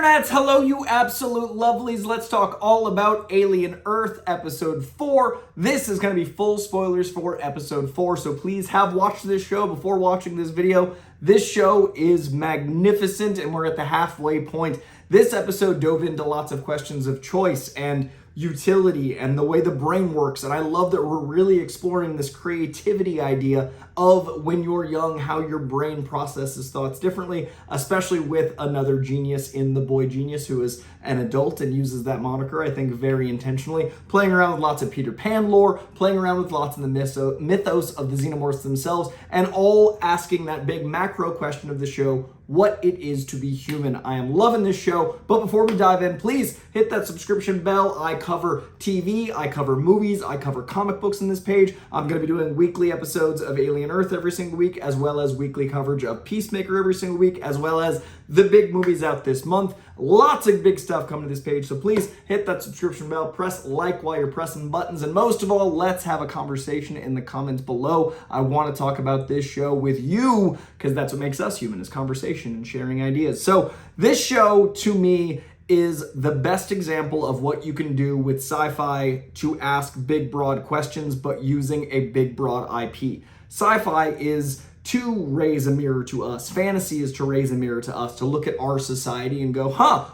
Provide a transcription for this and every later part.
internets! Hello, you absolute lovelies. Let's talk all about Alien Earth Episode 4. This is going to be full spoilers for Episode 4, so please have watched this show before watching this video. This show is magnificent, and we're at the halfway point. This episode dove into lots of questions of choice and utility and the way the brain works, and I love that we're really exploring this creativity idea of when you're young, how your brain processes thoughts differently, especially with another genius in the boy genius who is an adult and uses that moniker, I think, very intentionally, playing around with lots of Peter Pan lore, playing around with lots of the mythos of the Xenomorphs themselves, and all asking that big macro question of the show, what it is to be human. I am loving this show, but before we dive in, please hit that subscription bell. I cover TV, I cover movies, I cover comic books in this page. I'm going to be doing weekly episodes of Alien Earth every single week, as well as weekly coverage of Peacemaker every single week, as well as the big movies out this month. Lots of big stuff coming to this page, so please hit that subscription bell, press like while you're pressing buttons, and most of all, let's have a conversation in the comments below. I want to talk about this show with you, because that's what makes us human, is conversation and sharing ideas. So this show, to me, is the best example of what you can do with sci-fi to ask big, broad questions, but using a big, broad IP. Sci-fi is to raise a mirror to us. Fantasy is to raise a mirror to us, to look at our society and go,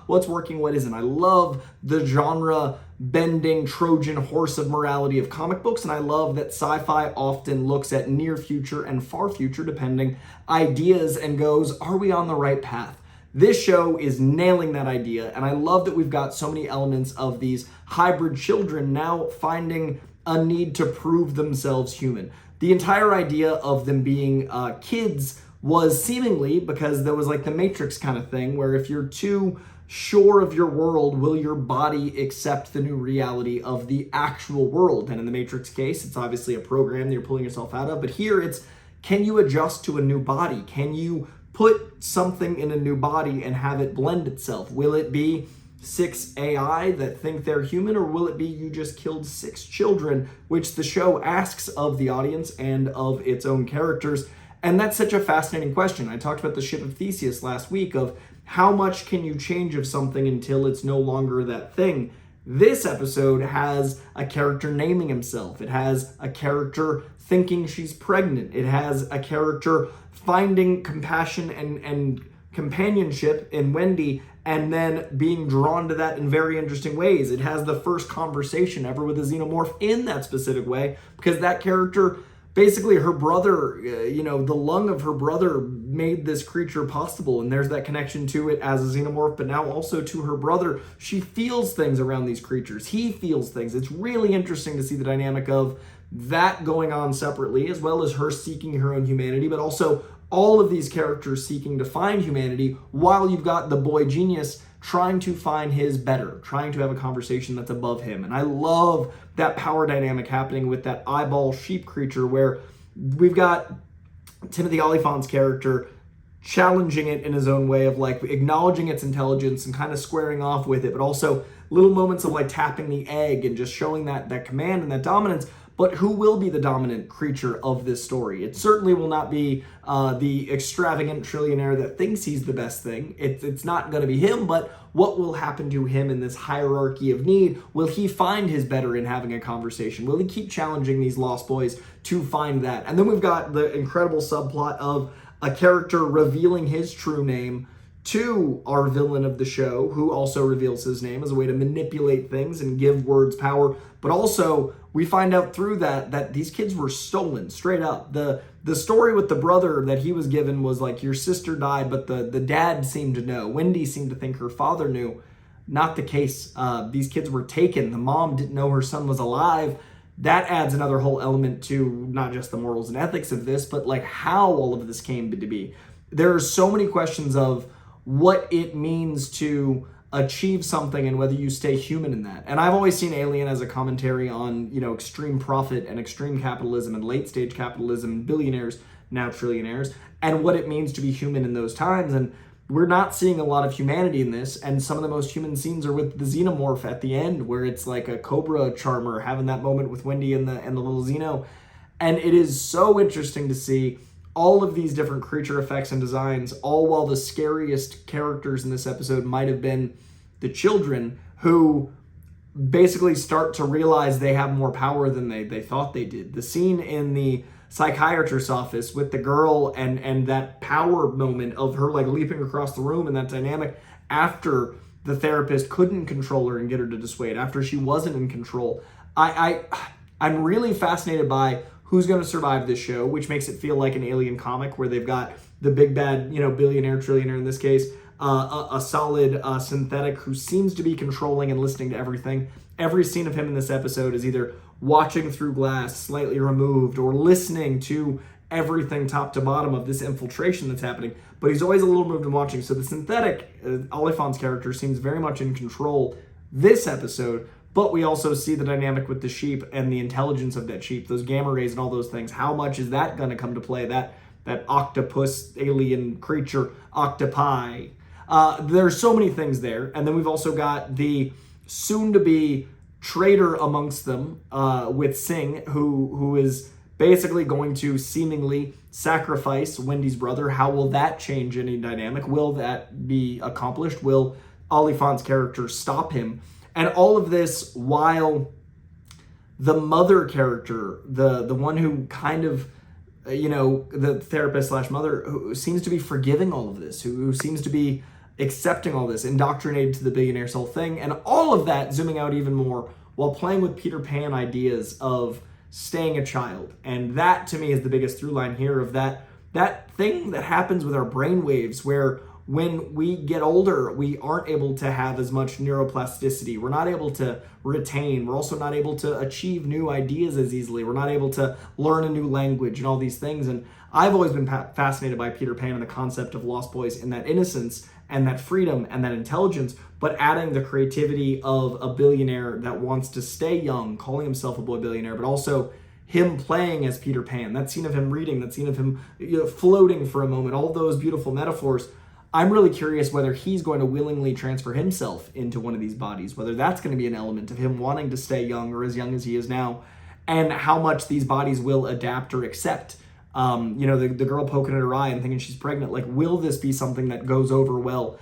what's working, what isn't? I love the genre-bending Trojan horse of morality of comic books, and I love that sci-fi often looks at near future and far future, depending, ideas and goes, are we on the right path? This show is nailing that idea, and I love that we've got so many elements of these hybrid children now finding a need to prove themselves human. The entire idea of them being kids was seemingly because there was like the Matrix kind of thing, where if you're too sure of your world, will your body accept the new reality of the actual world? And in the Matrix case, it's obviously a program that you're pulling yourself out of, but here it's, can you adjust to a new body? Can you put something in a new body and have it blend itself? Will it be 6 AI that think they're human, or will it be you just killed 6 children, which the show asks of the audience and of its own characters? And that's such a fascinating question. I talked about the ship of Theseus last week, of how much can you change of something until it's no longer that thing. This episode has a character naming himself. It has a character thinking she's pregnant. It has a character finding compassion and companionship in Wendy, and then being drawn to that in very interesting ways. It has the first conversation ever with a xenomorph in that specific way, because that character, basically her brother, the lung of her brother made this creature possible, and there's that connection to it as a xenomorph, but now also to her brother. She feels things around these creatures. He feels things. It's really interesting to see the dynamic of that going on separately, as well as her seeking her own humanity, but also all of these characters seeking to find humanity, while you've got the boy genius trying to find his better, trying to have a conversation that's above him. And I love that power dynamic happening with that eyeball sheep creature, where we've got Timothy Olyphant's character challenging it in his own way of like acknowledging its intelligence and kind of squaring off with it, but also little moments of like tapping the egg and just showing that command and that dominance. But who will be the dominant creature of this story? It certainly will not be the extravagant trillionaire that thinks he's the best thing. It's not going to be him, but what will happen to him in this hierarchy of need? Will he find his better in having a conversation? Will he keep challenging these lost boys to find that? And then we've got the incredible subplot of a character revealing his true name to our villain of the show, who also reveals his name as a way to manipulate things and give words power. But also, we find out through that these kids were stolen, straight up. The story with the brother that he was given was like, your sister died, but the dad seemed to know. Wendy seemed to think her father knew. Not the case. These kids were taken. The mom didn't know her son was alive. That adds another whole element to not just the morals and ethics of this, but like how all of this came to be. There are so many questions of what it means to achieve something and whether you stay human in that. And I've always seen Alien as a commentary on, extreme profit and extreme capitalism and late stage capitalism and billionaires, now trillionaires, and what it means to be human in those times. And we're not seeing a lot of humanity in this, and some of the most human scenes are with the Xenomorph at the end, where it's like a Cobra charmer having that moment with Wendy and the little Xeno. And it is so interesting to see all of these different creature effects and designs, all while the scariest characters in this episode might have been the children, who basically start to realize they have more power than they thought they did. The scene in the psychiatrist's office with the girl and that power moment of her like leaping across the room, and that dynamic after the therapist couldn't control her and get her to dissuade, after she wasn't in control. I'm really fascinated by who's going to survive this show, which makes it feel like an Alien comic where they've got the big bad, billionaire, trillionaire in this case, a solid synthetic who seems to be controlling and listening to everything. Every scene of him in this episode is either watching through glass, slightly removed, or listening to everything top to bottom of this infiltration that's happening. But he's always a little moved and watching. So the synthetic, Olyphant's character, seems very much in control this episode. But we also see the dynamic with the sheep and the intelligence of that sheep, those gamma rays and all those things. How much is that going to come to play? That octopus alien creature, octopi. There's so many things there. And then we've also got the soon-to-be traitor amongst them with Singh, who is basically going to seemingly sacrifice Wendy's brother. How will that change any dynamic? Will that be accomplished? Will Olyphant's character stop him? And all of this while the mother character, the one who kind of, the therapist slash mother, who seems to be forgiving all of this, who seems to be accepting all this, indoctrinated to the billionaire soul thing, and all of that, zooming out even more, while playing with Peter Pan ideas of staying a child. And that, to me, is the biggest through line here of that thing that happens with our brain waves, where when we get older, we aren't able to have as much neuroplasticity. We're not able to retain. We're also not able to achieve new ideas as easily. We're not able to learn a new language and all these things. And I've always been fascinated by Peter Pan and the concept of Lost Boys and that innocence and that freedom and that intelligence, but adding the creativity of a billionaire that wants to stay young, calling himself a boy billionaire, but also him playing as Peter Pan. That scene of him reading, that scene of him floating for a moment, all those beautiful metaphors. I'm really curious whether he's going to willingly transfer himself into one of these bodies, whether that's going to be an element of him wanting to stay young or as young as he is now, and how much these bodies will adapt or accept. The girl poking at her eye and thinking she's pregnant, like, will this be something that goes over well?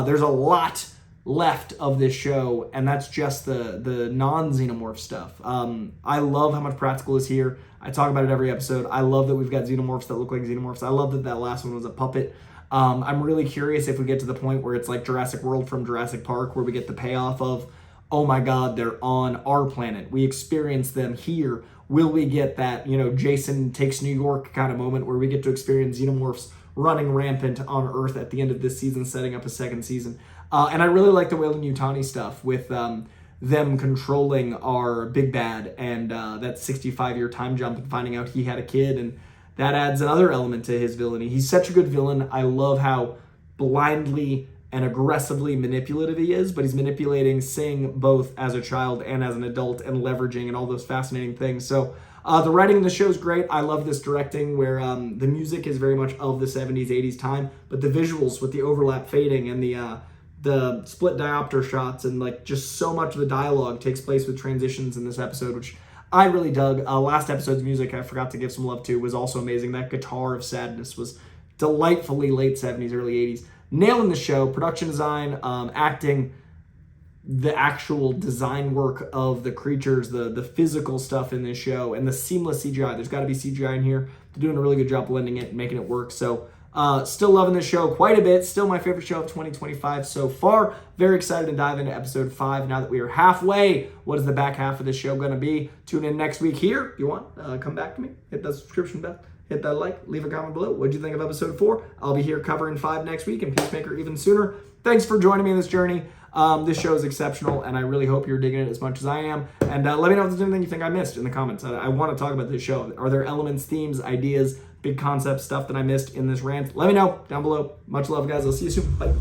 There's a lot left of this show, and that's just the non-Xenomorph stuff. I love how much practical is here. I talk about it every episode. I love that we've got Xenomorphs that look like Xenomorphs. I love that last one was a puppet. I'm really curious if we get to the point where it's like Jurassic World from Jurassic Park, where we get the payoff of, oh my God, they're on our planet. We experience them here. Will we get that, Jason Takes New York kind of moment where we get to experience Xenomorphs running rampant on Earth at the end of this season, setting up a second season? And I really like the Weyland-Yutani stuff with them controlling our big bad and that 65-year time jump and finding out he had a kid, and that adds another element to his villainy. He's such a good villain. I love how blindly and aggressively manipulative he is, but he's manipulating Singh both as a child and as an adult and leveraging and all those fascinating things. So the writing in the show is great. I love this directing where the music is very much of the 70s, 80s time, but the visuals with the overlap fading and the split diopter shots and like just so much of the dialogue takes place with transitions in this episode, which I really dug. Last episode's music, I forgot to give some love to, was also amazing. That guitar of sadness was delightfully late 70s, early 80s. Nailing the show, production design, acting, the actual design work of the creatures, the physical stuff in this show, and the seamless CGI. There's got to be CGI in here. They're doing a really good job blending it and making it work. So still loving this show quite a bit. Still my favorite show of 2025 so far. Very excited to dive into episode 5 now that we are halfway. What is the back half of this show going to be? Tune in next week here. If you want, come back to me. Hit that subscription bell. Hit that like. Leave a comment below. What did you think of episode 4? I'll be here covering 5 next week and Peacemaker even sooner. Thanks for joining me in this journey. This show is exceptional, and I really hope you're digging it as much as I am. And let me know if there's anything you think I missed in the comments. I want to talk about this show. Are there elements, themes, ideas, big concept stuff that I missed in this rant? Let me know down below. Much love, guys. I'll see you soon. Bye.